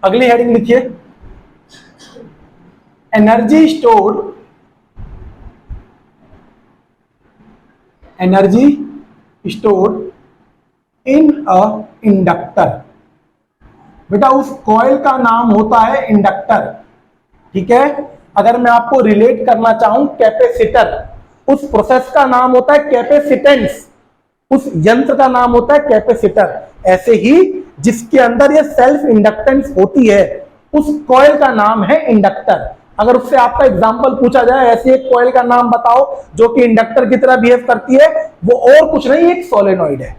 अगली हेडिंग लिखिए, energy stored in a inductor. बेटा उस कॉइल का नाम होता है इंडक्टर, ठीक है। अगर मैं आपको रिलेट करना चाहूं कैपेसिटर, उस प्रोसेस का नाम होता है कैपेसिटेंस, उस यंत्र का नाम होता है कैपेसिटर। ऐसे ही जिसके अंदर ये सेल्फ इंडक्टेंस होती है उस कॉइल का नाम है इंडक्टर। अगर उससे आपका एग्जांपल पूछा जाए ऐसे एक कॉइल का नाम बताओ जो कि इंडक्टर की तरह बिहेव करती है, वो और कुछ नहीं एक सोलेनॉइड है,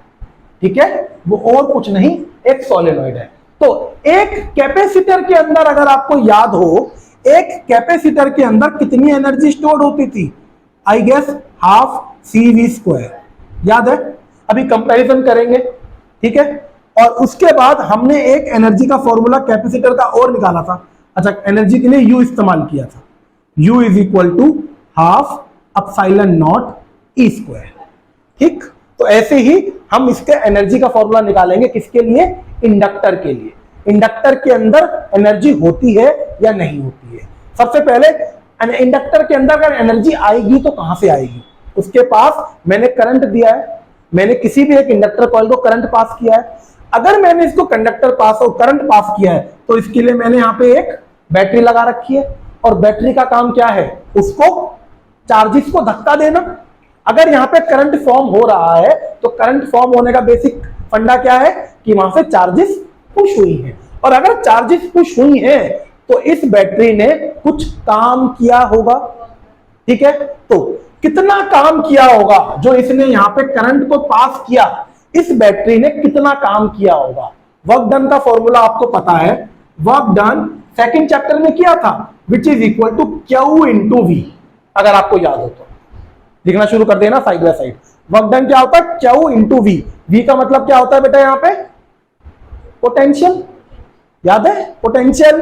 ठीक है, वो और कुछ नहीं एक सोलेनॉइड है। तो एक कैपेसिटर के अंदर अगर आपको याद हो, एक कैपेसिटर के अंदर कितनी एनर्जी स्टोर होती थी? आई गेस हाफ CV², याद है? अभी कंपैरिजन करेंगे, ठीक है। और उसके बाद हमने एक एनर्जी का फॉर्मूला कैपेसिटर का और निकाला था। अच्छा, एनर्जी के लिए U इस्तेमाल किया था, U is equal to half epsilon naught E², ठीक। तो ऐसे ही हम इसके एनर्जी का फॉर्मूला निकालेंगे, किसके लिए? इंडक्टर के लिए। इंडक्टर के अंदर एनर्जी होती है या नहीं होती है? सबसे पहले इंडक्टर के अंदर अगर एनर्जी आएगी तो कहां से आएगी? उसके पास मैंने करंट दिया है, मैंने किसी भी एक इंडक्टर कॉइल को करंट पास किया है। अगर मैंने इसको कंडक्टर पास और करंट पास किया है तो इसके लिए मैंने यहां पे एक बैटरी लगा रखी है, और बैटरी का काम क्या है? उसको चार्जेस को धक्का देना। अगर यहां पे करंट फॉर्म हो रहा है तो करंट फॉर्म होने का बेसिक फंडा क्या है कि वहां से चार्जेस पुश हुई हैं, और अगर चार्जेस पुश हुई हैं तो इस बैटरी ने कुछ काम किया होगा, ठीक है। तो कितना काम किया होगा जो इसने यहां पे करंट को पास किया, इस बैटरी ने कितना काम किया होगा? वर्क डन का फॉर्मूला आपको पता है, वर्क डन सेकंड चैप्टर में किया था, which is equal to Q into V। अगर आपको याद हो तो लिखना शुरू कर देना side by side. Work done क्या होता है? Q into V। V का मतलब क्या होता है बेटा? यहां पे पोटेंशियल, याद है? Potential,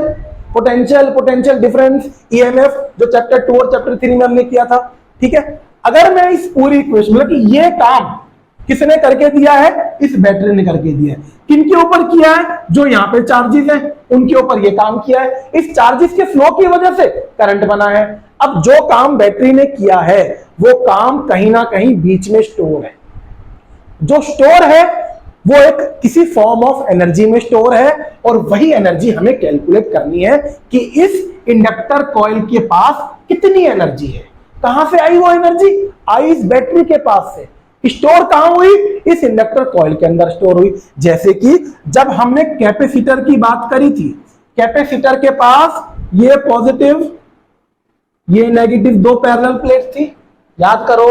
potential, potential difference, EMF, जो चैप्टर 2 और चैप्टर 3 में हमने किया था, ठीक है। अगर मैं इस पूरी इक्वेशन, मतलब कि ये काम किसने करके दिया है? इस बैटरी ने करके दिया है। किनके ऊपर किया है? जो यहाँ पे चार्जेस हैं उनके ऊपर ये काम किया है। इस चार्जेस के फ्लो की वजह से करंट बना है। अब जो काम बैटरी ने किया है वो काम कहीं ना कहीं बीच में स्टोर है। जो स्टोर है वो एक किसी फॉर्म ऑफ एनर्जी में स्टोर है, और वही एनर्जी हमें कैलकुलेट करनी है कि इस इंडक्टर कॉइल के पास कितनी एनर्जी है। कहां से आई वो एनर्जी? आई इस बैटरी के पास से। स्टोर कहां हुई? इस इंडक्टर कॉइल के अंदर स्टोर हुई। जैसे कि जब हमने कैपेसिटर की बात करी थी, कैपेसिटर के पास ये पॉजिटिव ये नेगेटिव दो पैरेलल प्लेट थी, याद करो।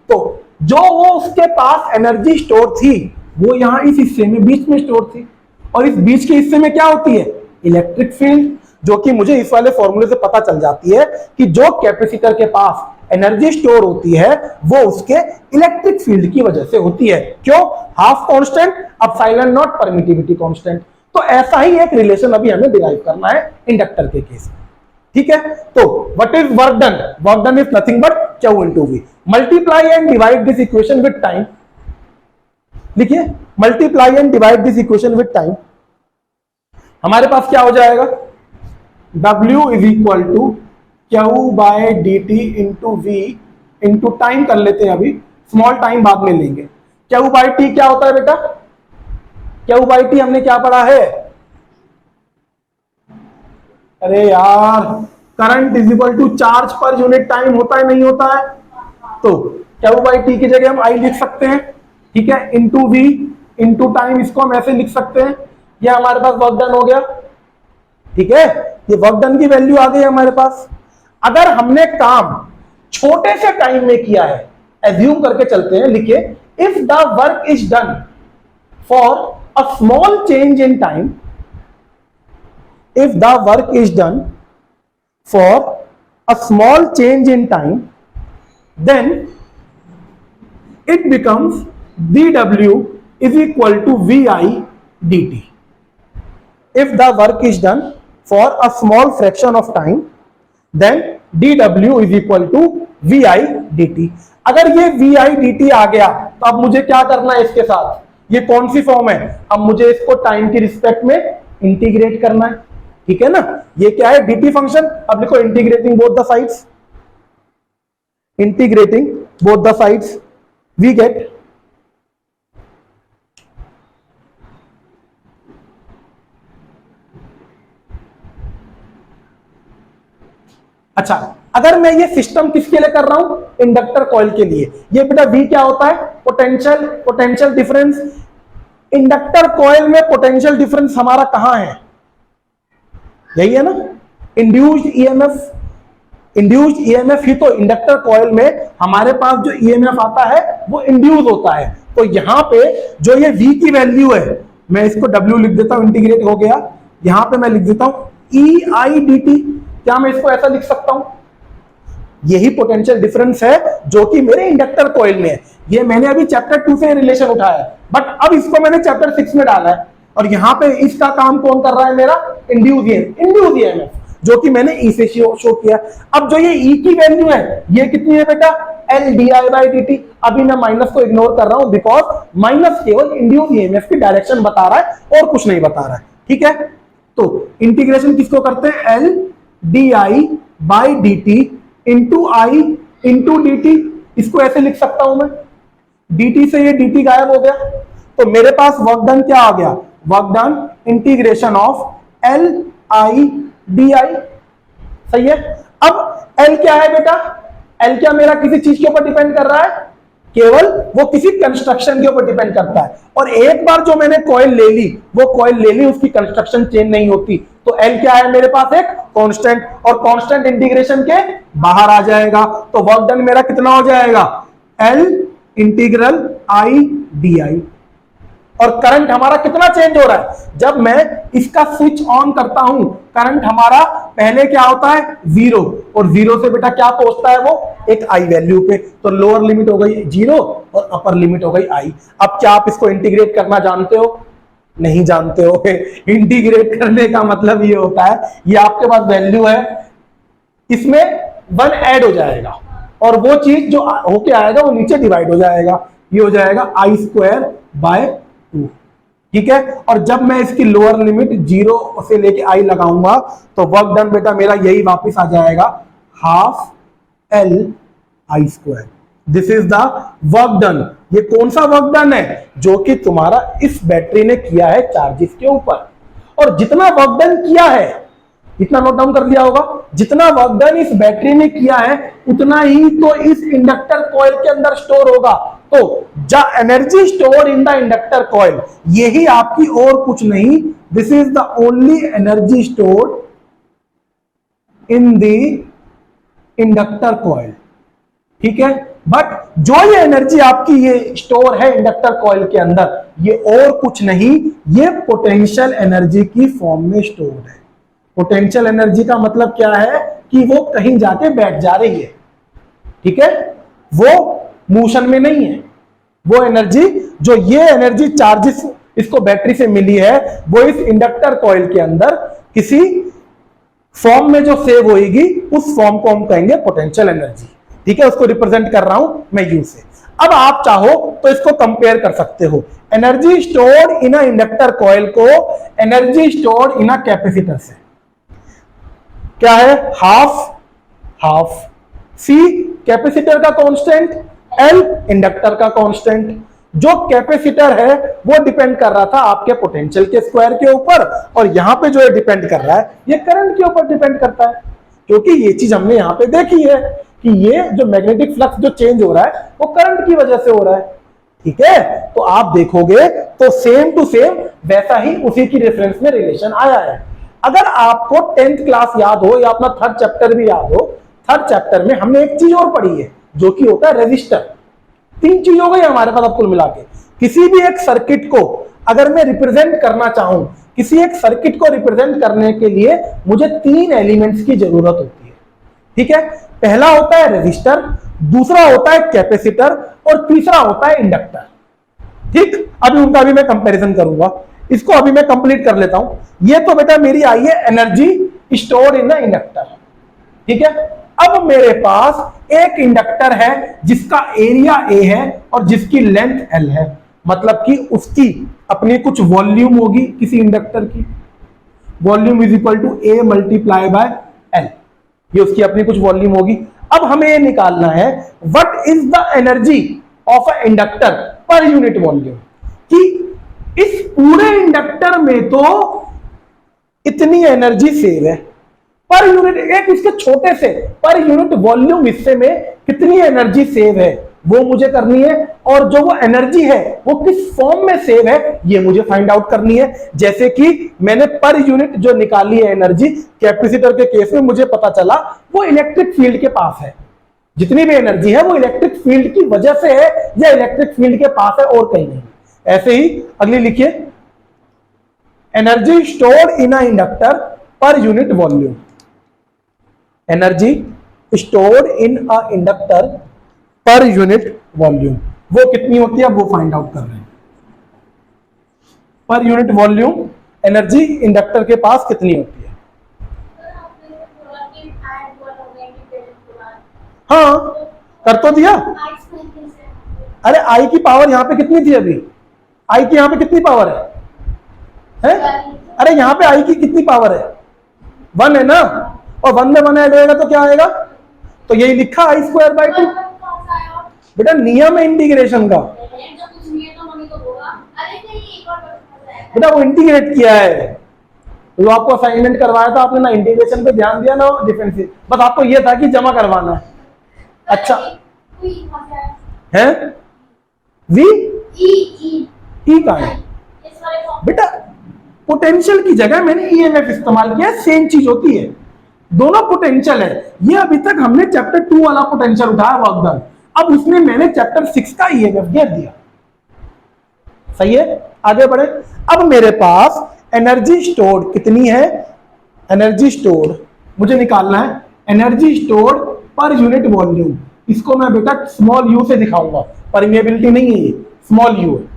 तो जो वो उसके पास एनर्जी स्टोर थी वो यहां इस हिस्से में बीच में स्टोर थी, और इस बीच के हिस्से में क्या होती है? इलेक्ट्रिक फील्ड, जो कि मुझे इस वाले फॉर्मूले से पता चल जाती है कि जो कैपेसिटर के पास एनर्जी स्टोर होती है वो उसके इलेक्ट्रिक फील्ड की वजह से होती है। क्यों? Half constant epsilon not permittivity constant. तो ऐसा ही एक रिलेशन अभी हमें डिराइव करना है इंडक्टर के केस में, ठीक है। तो what is work done? Work done is nothing but Q into V। Multiply and divide this equation with time. लिखिए, multiply and divide this equation with time. हमारे पास क्या हो जाएगा? W is equal to Q by dt into V into time कर लेते हैं, अभी स्मॉल टाइम बाद में लेंगे। Q बाय T क्या होता है बेटा? Q बाय T हमने क्या पढ़ा है? अरे यार, current is equal to charge per unit time होता है, नहीं होता है? तो Q बाय T की जगह हम I लिख सकते हैं, ठीक है, इंटू V इंटू टाइम, इसको हम ऐसे लिख सकते हैं। ये हमारे पास वर्क डन हो गया, ठीक है। ये वर्क डन की वैल्यू आ गई हमारे पास। अगर हमने काम छोटे से टाइम में किया है, एज्यूम करके चलते हैं, लिखिए, if the work is done for a small change in time, if the work is done for a small change in time, then it becomes dW is equal to VI dt. If the work is done for a small fraction of time, then dW is equal to VI dt. अगर ये VI dt आ गया तो अब मुझे क्या करना है इसके साथ? ये कौन सी फॉर्म है? अब मुझे इसको टाइम की रिस्पेक्ट में इंटीग्रेट करना है। ठीक है ना। ये क्या है, dt फंक्शन। अब लिखो integrating both the sides, integrating both the sides we get अच्छा, अगर मैं ये सिस्टम किसके लिए कर रहा हूं, इंडक्टर कॉइल के लिए। ये बेटा V क्या होता है, पोटेंशियल डिफरेंस। इंडक्टर कॉइल में पोटेंशियल डिफरेंस हमारा कहां है, यही है ना, इंड्यूस्ड ईएमएफ। इंड्यूस्ड ईएमएफ ही तो इंडक्टर कॉइल में हमारे पास जो ईएमएफ आता है वो इंड्यूस होता है। तो यहां पे जो ये V की वैल्यू है, मैं इसको W लिख देता हूं, इंटीग्रेट हो गया। यहां पे मैं लिख देता हूं EI/dt। क्या मैं इसको ऐसा लिख सकता हूं, यही पोटेंशियल डिफरेंस है जो कि मेरे इंडक्टर कॉइल में है। ये मैंने अभी चैप्टर 2 से रिलेशन उठाया है, बट अब इसको मैंने चैप्टर 6 में डाला है। और यहां पे इसका काम कौन कर रहा है, मेरा इंड्यूस ईएमएफ, जो कि मैंने ई से शो किया। अब जो ये ई की वैल्यू है, ये कितनी है बेटा, LDI/dt। अभी मैं माइनस को इग्नोर कर रहा हूं, बिकॉज माइनस केवल इंड्यूस ईएमएफ की डायरेक्शन बता रहा है और कुछ नहीं बता रहा है। ठीक है, तो इंटीग्रेशन किसको करते हैं, LDI/dt इंटू आई इंटू dt। इसको ऐसे लिख सकता हूं मैं, dt से ये dt गायब हो गया, तो मेरे पास वर्क डन क्या आ गया, work done integration of LI/di। सही है। अब L क्या है बेटा, L क्या मेरा किसी चीज के ऊपर डिपेंड कर रहा है, केवल वो किसी कंस्ट्रक्शन के ऊपर डिपेंड करता है। और एक बार जो मैंने कॉइल ले ली, वो कॉइल ले ली, उसकी कंस्ट्रक्शन चेंज नहीं होती। तो L क्या है मेरे पास, एक कांस्टेंट, और कांस्टेंट इंटीग्रेशन के बाहर आ जाएगा। तो वर्क डन मेरा कितना हो जाएगा, L इंटीग्रल I/di। और करंट हमारा कितना चेंज हो रहा है, जब मैं इसका स्विच ऑन करता हूं, करंट हमारा पहले क्या होता है, 0, और 0 से बेटा क्या पहुंचता है, वो एक I वैल्यू पे। तो लोअर लिमिट हो गई 0 और अपर लिमिट हो गई I। अब क्या आप इसको इंटीग्रेट करना जानते हो, नहीं जानते हो। इंटीग्रेट करने का मतलब ये होता है, ये आपके पास वैल्यू है, इसमें 1 ऐड हो जाएगा, और वो चीज जो होके आएगा वो नीचे डिवाइड हो जाएगा। ये हो जाएगा I² / 2। ठीक है, और जब मैं इसकी लोअर लिमिट 0 से लेके I लगाऊंगा, तो वर्क डन बेटा मेरा यही वापस आ जाएगा, ½ LI²। This is the work done. ये कौन सा वर्क डन है, जो कि तुम्हारा इस बैटरी ने किया है चार्जेस के ऊपर। और जितना वर्क डन किया है, इतना नोट डाउन कर लिया होगा, जितना वर्क डन इस बैटरी ने किया है, उतना ही तो इस इंडक्टर कॉइल के अंदर स्टोर होगा। तो the energy store in the inductor coil, यही आपकी और कुछ नहीं, this is the only energy store in the inductor coil. ठीक है, बट जो ये एनर्जी आपकी ये स्टोर है इंडक्टर कॉइल के अंदर, ये और कुछ नहीं, ये पोटेंशियल एनर्जी की फॉर्म में स्टोर है। पोटेंशियल एनर्जी का मतलब क्या है, कि वो कहीं जाके बैठ जा रही है। ठीक है, वो मोशन में नहीं है। वो एनर्जी, जो ये एनर्जी चार्जेस इसको बैटरी से मिली है, वो इस इंडक्टर कॉइल के अंदर किसी फॉर्म में जो सेव होगी, उस फॉर्म को हम कहेंगे पोटेंशियल एनर्जी। ठीक है, उसको रिप्रेजेंट कर रहा हूं मैं यू से। अब आप चाहो तो इसको कंपेयर कर सकते हो, energy stored in a inductor coil को energy stored in a capacitor से। क्या है, हाफ सी कैपेसिटर का कांस्टेंट, L इंडक्टर का कांस्टेंट। जो कैपेसिटर है वो डिपेंड कर रहा था आपके पोटेंशियल के स्क्वायर के ऊपर, और यहां पे जो है डिपेंड कर रहा है, ये करंट के ऊपर डिपेंड करता है। क्योंकि ये चीज हमने यहां पे देखी है कि ये जो मैग्नेटिक फ्लक्स जो चेंज हो रहा है, वो करंट की वजह से हो रहा है। ठीक है, तो आप देखोगे तो सेम टू सेम वैसा ही उसी की रेफरेंस में रिलेशन आया है। अगर आपको 10th क्लास याद हो या अपना 3rd चैप्टर भी याद हो, 3rd चैप्टर में हमने एक चीज और पढ़ी है, जो कि होता है रेजिस्टर। 3 चीज हो गई हमारे पास अब कुल मिला के। किसी भी एक सर्किट को अगर मैं रिप्रेजेंट करना चाहूं, किसी एक सर्किट को रिप्रेजेंट करने के लिए मुझे 3 एलिमेंट्स की जरूरत होती है। ठीक है, पहला होता है रेजिस्टर, दूसरा होता है कैपेसिटर, और तीसरा होता है इंडक्टर। ठीक, अभी उनका भी मैं कंपैरिजन करूंगा, इसको अभी मैं कंप्लीट कर लेता हूं। ये तो बेटा मेरी आई है energy stored in the inductor. ठीक है, अब मेरे पास एक इंडक्टर है जिसका एरिया A है और जिसकी लेंथ L है, मतलब कि उसकी अपनी कुछ वॉल्यूम होगी किसी इंडक्टर की। Volume is equal to A multiply by L, ये उसकी अपनी कुछ वॉल्यूम होगी। अब हमें ये निकालना है what is the energy of a inductor पर यूनिट वॉल्यूम, कि इस पूरे इंडक्टर में तो इतनी एनर्जी सेव है, पर यूनिट एक इसके छोटे से पर यूनिट वॉल्यूम हिस्से में कितनी एनर्जी सेव है वो मुझे करनी है, और जो वो एनर्जी है वो किस फॉर्म में सेव है ये मुझे फाइंड आउट करनी है। जैसे कि मैंने पर यूनिट जो निकाली है एनर्जी कैपेसिटर के केस में, मुझे पता चला वो इलेक्ट्रिक फील्ड के पास है, जितनी भी एनर्जी है वो इलेक्ट्रिक फील्ड की वजह से है या इलेक्ट्रिक फील्ड के पास है और कहीं नहीं। ऐसे ही अगली लिखिए, energy stored in a inductor पर unit volume, energy stored in a inductor पर यूनिट वॉल्यूम वो कितनी होती है वो फाइंड आउट कर रहे हैं। पर यूनिट वॉल्यूम एनर्जी इंडक्टर के पास कितनी होती है। हाँ कर तो दिया। अरे आई की पावर यहां पे कितनी थी अभी, आई की यहां पे कितनी पावर है? अरे यहां पे आई की कितनी पावर है, 1 है ना, और 1 में 1 ऐड होएगा तो क्या आएगा, तो यही लिखा आई स्क्वायर बाय 2। बेटा नियम है इंटीग्रेशन का, बेटा वो इंटीग्रेट किया है, तो आपको असाइनमेंट करवाया था आपने ना इंटीग्रेशन पे ध्यान दिया ना डिफरेंशियल, बस आपको ये था कि जमा करवाना है। अच्छा है वी ई का है बेटा, पोटेंशियल की जगह मैंने ईएमएफ इस्तेमाल किया, सेम चीज होती है, दोनों पोटेंशियल है। ये अभी तक हमने चैप्टर 2 वाला पोटेंशियल उठाया वर्क डन, अब उसमें मैंने चैप्टर 6 का ईएमएफ घेर दिया। सही है, आगे बढ़े। अब मेरे पास एनर्जी स्टोर्ड कितनी है, एनर्जी स्टोर्ड मुझे निकालना है, एनर्जी स्टोर्ड पर यूनिट वॉल्यूम, इसको मैं बेटा स्मॉल यू से दिखाऊंगा, परमिएबिलिटी नहीं है ये, स्मॉल यू है।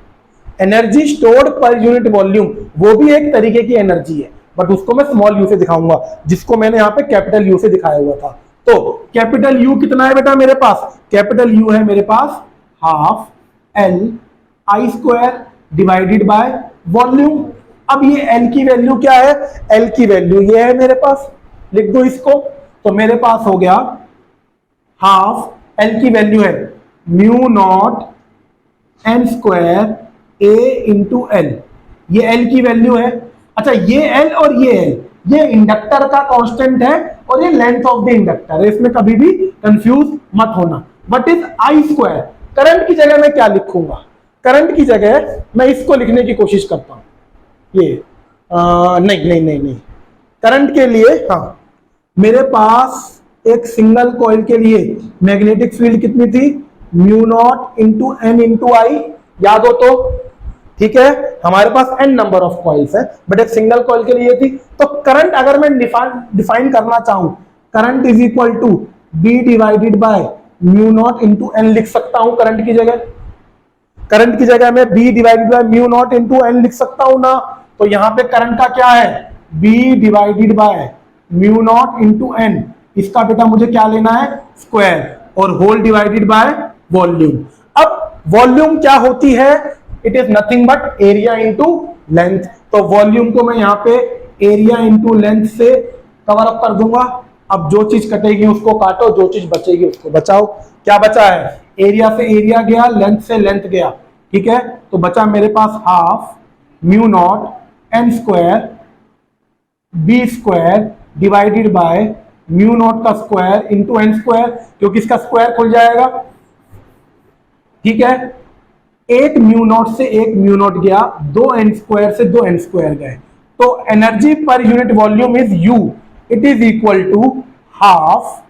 एनर्जी स्टोर्ड पर यूनिट वॉल्यूम वो भी एक तरीके की एनर्जी है, बट उसको मैं स्मॉल यू से दिखाऊंगा, जिसको मैंने यहाँ पे कैपिटल यू से दिखाया हुआ था। तो कैपिटल यू कितना है बेटा मेरे पास, कैपिटल यू है मेरे पास half L I square divided by volume. अब ये एल की वैल्यू क्या है, एल की वैल्यू ये है मेरे पास, लिख दो इसको, तो मेरे पास हो गया हाफ एल की वैल्यू है म्यू नॉट एन स्क्वायर ए इंटू एल, ये एल की वैल्यू है। अच्छा ये एल और ये एल, ये इंडक्टर का कांस्टेंट है और ये लेंथ ऑफ द इंडक्टर है, इसमें कभी भी कंफ्यूज मत होना। What is I square, current की जगह मैं क्या लिखूंगा, करंट की जगह मैं इसको लिखने की कोशिश करता हूं, ये नहीं, करंट के लिए हाँ, मेरे पास एक सिंगल कॉइल के लिए मैग्नेटिक फील्ड कितनी थी, mu naught into N into I, याद हो तो ठीक है, हमारे पास n नंबर ऑफ कॉइल्स है बट एक सिंगल कॉइल के लिए थी। तो करंट अगर मैं डिफाइन करना चाहूं, current is equal to B divided by mu naught into N लिख सकता हूं करंट की जगह, करंट की जगह मैं B divided by mu naught into N लिख सकता हूं ना। तो यहां पे करंट का क्या है, B divided by mu naught into N, इसका बेटा मुझे क्या लेना है स्क्वायर, और होल डिवाइडेड बाय वॉल्यूम। अब वॉल्यूम क्या होती है, it is nothing but area into length, तो वॉल्यूम को मैं यहाँ पे एरिया इंटू लेंथ से कवर अप कर दूंगा। अब जो चीज कटेगी उसको काटो, जो चीज बचेगी उसको बचाओ। क्या बचा है, एरिया से एरिया गया, लेंथ से लेंथ गया, ठीक है, तो बचा मेरे पास half mu naught N square B square divided by mu naught का स्क्वायर इंटू एन स्क्वायर, क्योंकि इसका स्क्वायर खुल जाएगा, ठीक है। एक म्यू नॉट से एक म्यू नॉट गया, दो एन स्क्वायर से दो एन स्क्वायर गए, तो energy per unit volume is U, it is equal to half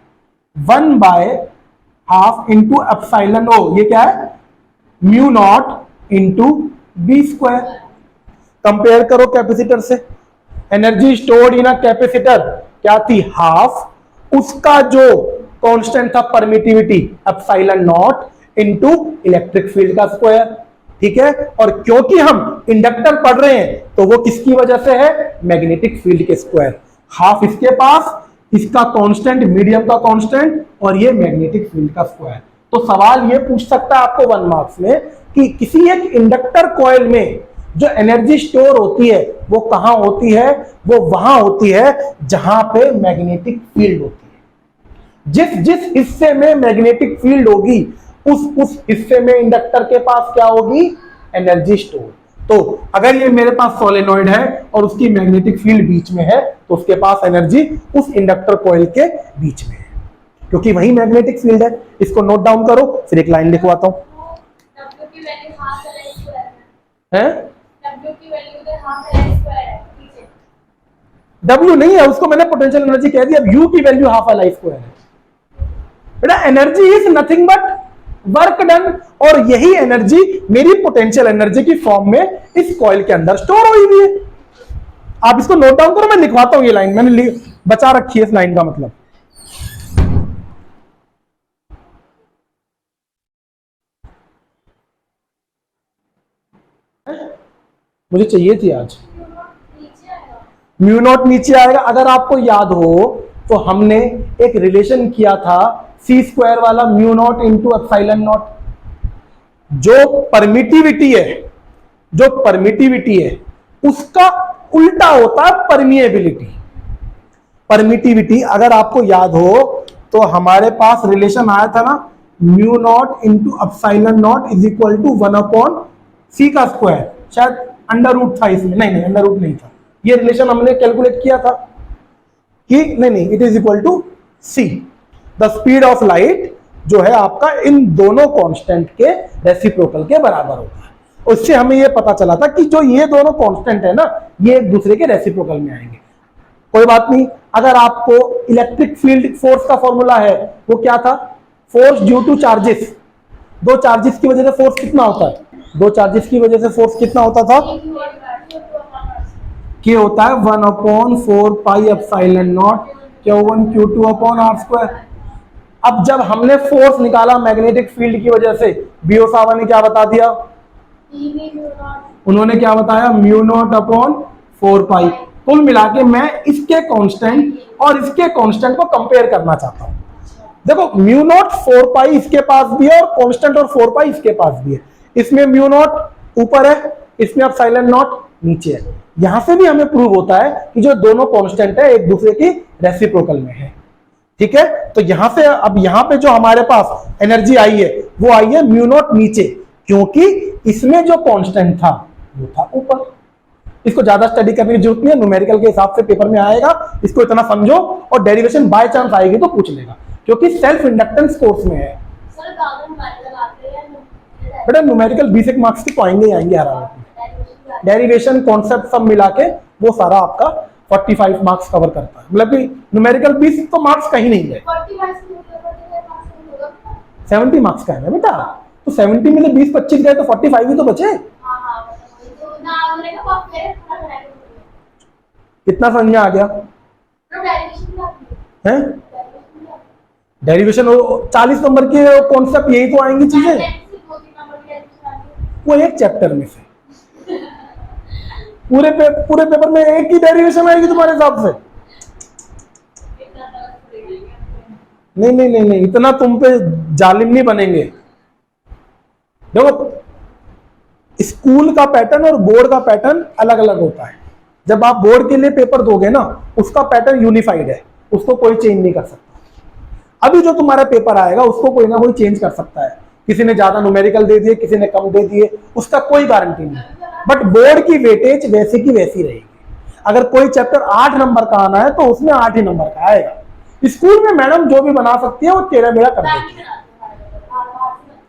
1 by half into epsilon O, ये क्या है mu naught into B square. Compare करो कैपेसिटर से, energy stored in a capacitor क्या थी हाफ, उसका जो कांस्टेंट था permittivity epsilon naught into electric field का स्क्वायर, ठीक है। और क्योंकि हम इंडक्टर पढ़ रहे हैं तो वो किसकी वजह से है, मैग्नेटिक फील्ड के स्क्वायर, हाफ इसके पास, इसका कांस्टेंट मीडियम का कांस्टेंट, और ये मैग्नेटिक फील्ड का स्क्वायर। तो सवाल ये पूछ सकता है आपको 1 मार्क्स में कि किसी एक इंडक्टर कॉइल में जो एनर्जी स्टोर होती है वो कहां होती है? वो वहां होती है जहां पे मैग्नेटिक फील्ड होती है। जिस जिस हिस्से में मैग्नेटिक फील्ड होगी उस हिस्से में इंडक्टर के पास क्या होगी? Energy store. तो अगर ये मेरे पास सोलेनॉइड है और उसकी मैग्नेटिक फील्ड बीच में है तो उसके पास एनर्जी उस इंडक्टर कॉइल के बीच में है, क्योंकि वही मैग्नेटिक फील्ड है। इसको नोट डाउन करो, फिर एक लाइन लिखवाता हूं। W नहीं है, उसको मैंने पोटेंशियल एनर्जी कह दी। अब U की value half L I square है। बेटा energy is nothing but work done, और यही एनर्जी मेरी पोटेंशियल एनर्जी की फॉर्म में इस कॉइल के अंदर स्टोर हुई हुई है। आप इसको नोट डाउन करो, मैं लिखवाता हूं ये लाइन, मैंने बचा रखी है इस लाइन का मतलब। मुझे चाहिए थी आज। म्यू नॉट नीचे आएगा। अगर आपको याद हो तो हमने एक रिलेशन किया था सी स्क्वायर वाला, mu naught into epsilon not. जो परमिटिविटी है उसका उल्टा होता है परमिएबिलिटी। परमिटिविटी अगर आपको याद हो तो हमारे पास रिलेशन आया था ना, mu naught into epsilon naught is equal to 1/c का स्क्वायर। शायद अंडर रूट था इसमें, नहीं अंडर रूट नहीं था। ये रिलेशन हमने कैलकुलेट किया था कि नहीं, it is equal to C. The speed of light जो है आपका इन दोनों कांस्टेंट के रेसिप्रोकल के बराबर होता है। उससे हमें ये पता चला था कि जो ये दोनों कांस्टेंट है ना, ये एक दूसरे के रेसिप्रोकल में आएंगे। कोई बात नहीं। अगर आपको इलेक्ट्रिक फील्ड फोर्स का फॉर्मूला है वो क्या था? Force due two charges. दो चार्जेस की वजह से फोर्स कितना होता है? दो चार्जेस की वजह से फोर्स कितना होता था? K होता है 1/4 pi epsilon not Q1 Q2 upon R square. अब जब हमने फोर्स निकाला मैग्नेटिक फील्ड की वजह से, बीओ साहब ने क्या बता दिया? उन्होंने क्या बताया? म्यू नॉट अपॉन 4 पाई। कुल मिला के मैं इसके कांस्टेंट और इसके कांस्टेंट को कंपेयर करना चाहता हूं। देखो म्यू नॉट 4 पाई इसके पास भी है और कांस्टेंट और 4 पाई इसके पास भी है। इसमें म्यू नॉट ऊपर है, इसमें एप्सिलॉन नॉट नीचे है। यहां से भी हमें प्रूव होता है कि जो दोनों कांस्टेंट है एक दूसरे की रेसिप्रोकल में है। ठीक है, तो यहां से अब यहां पे जो हमारे पास एनर्जी आई है वो आई है म्यू नॉट नीचे, क्योंकि इसमें जो कांस्टेंट था वो था ऊपर। इसको ज्यादा स्टडी करने की जरूरत नहीं है, न्यूमेरिकल के हिसाब से पेपर में आएगा। इसको इतना समझो और डेरिवेशन बाय चांस आएगी तो पूछ लेगा, क्योंकि सेल्फ इंडक्टेंस कोर्स में है। बेटा न्यूमेरिकल 20 मार्क्स के तो आएंगे ही आएंगे हर हालत में। डेरिवेशन कॉन्सेप्ट सब मिला के वो सारा आपका 45 मार्क्स कवर करता है। मतलब कि न्यूमेरिकल 20 तो मार्क्स कहीं नहीं है, 70 मार्क्स का है ना बेटा। तो 70 में से 20-25 गए तो 45 ही तो बचे। कितना समझा आ गया है? डेरिवेशन 40 नंबर के कॉन्सेप्ट यही तो आएंगी चीजें, वो एक चैप्टर में से। पूरे पेपर में एक ही डेरिवेशन आएगी तुम्हारे हिसाब से? नहीं, इतना तुम पे जालिम नहीं बनेंगे। देखो स्कूल का पैटर्न और बोर्ड का पैटर्न अलग अलग होता है। जब आप बोर्ड के लिए पेपर दोगे ना, उसका पैटर्न यूनिफाइड है, उसको कोई चेंज नहीं कर सकता। अभी जो तुम्हारा पेपर आएगा उसको कोई ना कोई चेंज कर सकता है। किसी ने ज्यादा न्यूमेरिकल दे दिए, किसी ने कम दे दिए, उसका कोई गारंटी नहीं। बट बोर्ड की वेटेज वैसी की वैसी रहेगी। अगर कोई चैप्टर 8 नंबर का आना है तो उसमें 8 ही नंबर का आएगा। स्कूल में मैडम जो भी बना सकती है वो टेढ़ा मेढ़ा कर देती है।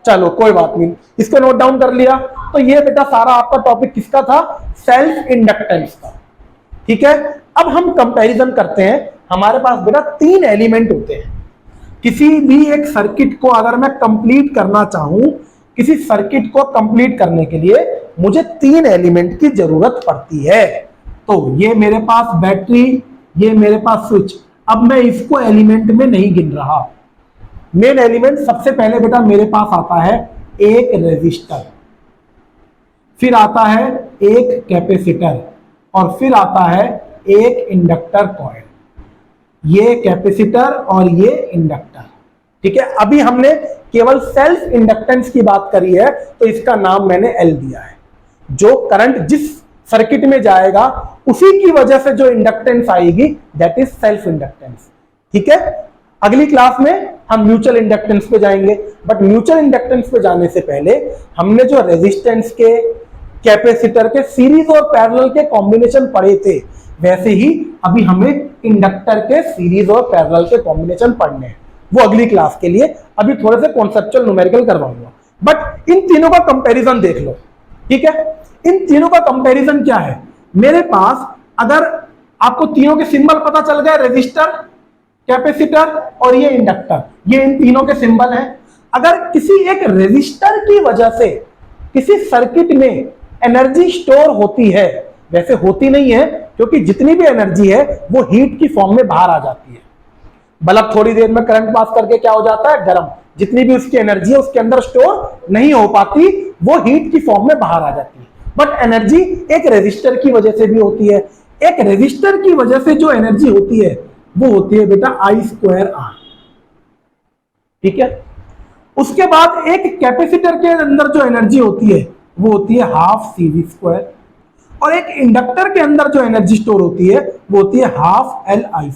चलो कोई बात नहीं, इसको नोट डाउन कर लिया। तो ये बेटा सारा आपका टॉपिक किसका था? सेल्फ इंडक्टेंस का। ठीक है, अब हम कंपैरिजन करते हैं। हमारे पास बेटा 3 एलिमेंट होते हैं। किसी भी एक सर्किट को अगर मैं कंप्लीट करना चाहूं, किसी सर्किट को कंप्लीट करने के लिए मुझे 3 एलिमेंट की जरूरत पड़ती है। तो ये मेरे पास बैटरी, ये मेरे पास स्विच। अब मैं इसको एलिमेंट में नहीं गिन रहा। मेन एलिमेंट सबसे पहले बेटा मेरे पास आता है एक रेजिस्टर, फिर आता है एक कैपेसिटर और फिर आता है एक इंडक्टर कॉइल। ये कैपेसिटर और ये इंडक्टर। ठीक है, अभी हमने केवल सेल्फ इंडक्टेंस की बात करी है तो इसका नाम मैंने एल दिया है। जो करंट जिस सर्किट में जाएगा उसी की वजह से जो इंडक्टेंस आएगी दैट इज सेल्फ इंडक्टेंस। ठीक है, अगली क्लास में हम म्यूचुअल इंडक्टेंस पे जाएंगे, बट म्यूचुअल इंडक्टेंस पे जाने से पहले हमने जो रेजिस्टेंस के, कैपेसिटर के सीरीज और पैरेलल के कॉम्बिनेशन पढ़े थे, वैसे ही अभी हमें इंडक्टर के सीरीज और पैरेलल के कॉम्बिनेशन पढ़ने हैं। वो अगली क्लास के लिए, अभी थोड़े से कॉन्सेप्चुअल न्यूमेरिकल करवाऊंगा। बट इन तीनों का कंपैरिजन देख लो। ठीक है, इन तीनों का कंपैरिजन क्या है, मेरे पास अगर आपको तीनों के सिंबल पता चल गए, रेजिस्टर, कैपेसिटर और ये इंडक्टर, ये इन तीनों के सिंबल हैं। अगर किसी एक रेजिस्टर की वजह से किसी सर्किट में एनर्जी स्टोर होती है, वैसे होती नहीं है क्योंकि जितनी भी एनर्जी है वो हीट की फॉर्म में बाहर आ जाती है। बल्ब थोड़ी देर में करंट पास करके क्या हो जाता है, गर्म, जितनी भी उसकी एनर्जी है उसके अंदर स्टोर नहीं हो पाती, वो हीट की फॉर्म में बाहर आ जाती है। बट एनर्जी एक रेजिस्टर की वजह से भी होती है। एक रेजिस्टर की वजह से जो एनर्जी होती है वो होती है बेटा I²R। ठीक है, उसके बाद एक कैपेसिटर के अंदर जो एनर्जी होती है वो होती है ½ CV², और एक इंडक्टर के अंदर जो एनर्जी स्टोर होती है वो होती है ½ LI²।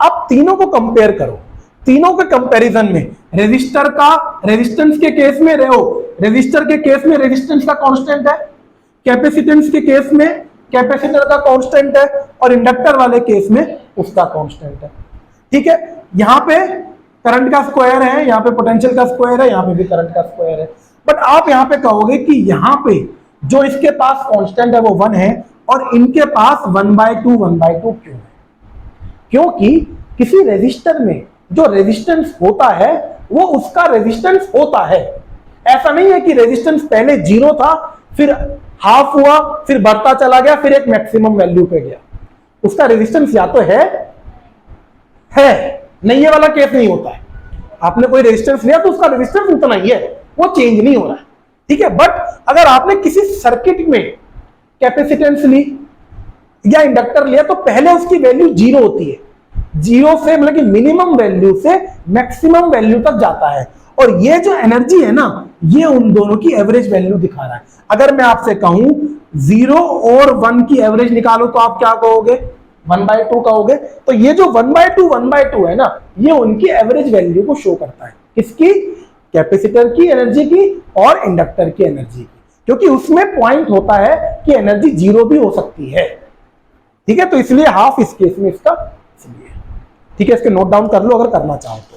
अब तीनों को कंपेयर करो, तीनों के कंपैरिजन में रेजिस्टर का, रेजिस्टेंस के केस में रेजिस्टर के केस में रेजिस्टेंस का कांस्टेंट है, कैपेसिटेंस के केस में कैपेसिटर का कांस्टेंट है, और इंडक्टर वाले केस में उसका कांस्टेंट है। ठीक है, यहां पे करंट का स्क्वायर है, यहां पे पोटेंशियल का स्क्वायर है, यहां पे भी करंट का स्क्वायर है। बट आप यहां पे कहोगे कि यहां पे जो इसके पास कांस्टेंट है वो 1 है और इनके पास 1/2 क्यों है? क्योंकि किसी रेजिस्टर में जो रेजिस्टेंस होता है वो उसका रेजिस्टेंस होता है। ऐसा नहीं है कि रेजिस्टेंस पहले 0 था, फिर हाफ हुआ, फिर बढ़ता चला गया, फिर एक मैक्सिमम वैल्यू पे गया। उसका रेजिस्टेंस या तो है नहीं, ये वाला केस नहीं होता है। आपने कोई रेजिस्टेंस लिया तो उसका रेजिस्टेंस उतना ही है, वो चेंज नहीं हो रहा है। ठीक है, बट अगर आपने किसी सर्किट में कैपेसिटेंस ली या इंडक्टर लिया तो पहले उसकी वैल्यू 0 होती है, 0 से मतलब कि मिनिमम वैल्यू से मैक्सिमम वैल्यू तक जाता है, और ये जो एनर्जी है ना, ये उन दोनों की एवरेज वैल्यू दिखा रहा है। अगर मैं आपसे कहूं 0 और 1 की एवरेज निकालो तो आप क्या कहोगे, 1/2 कहोगे। तो ये जो 1/2 है ना, ये उनकी एवरेज वैल्यू को शो करता है। किसकी? कैपेसिटर की एनर्जी की और इंडक्टर की एनर्जी की, क्योंकि उसमें पॉइंट होता है कि एनर्जी 0 भी हो सकती है। ठीक है, तो इसलिए हाफ इस केस में इसका इसलिए। ठीक है, इसके नोट डाउन कर लो अगर करना चाहो तो।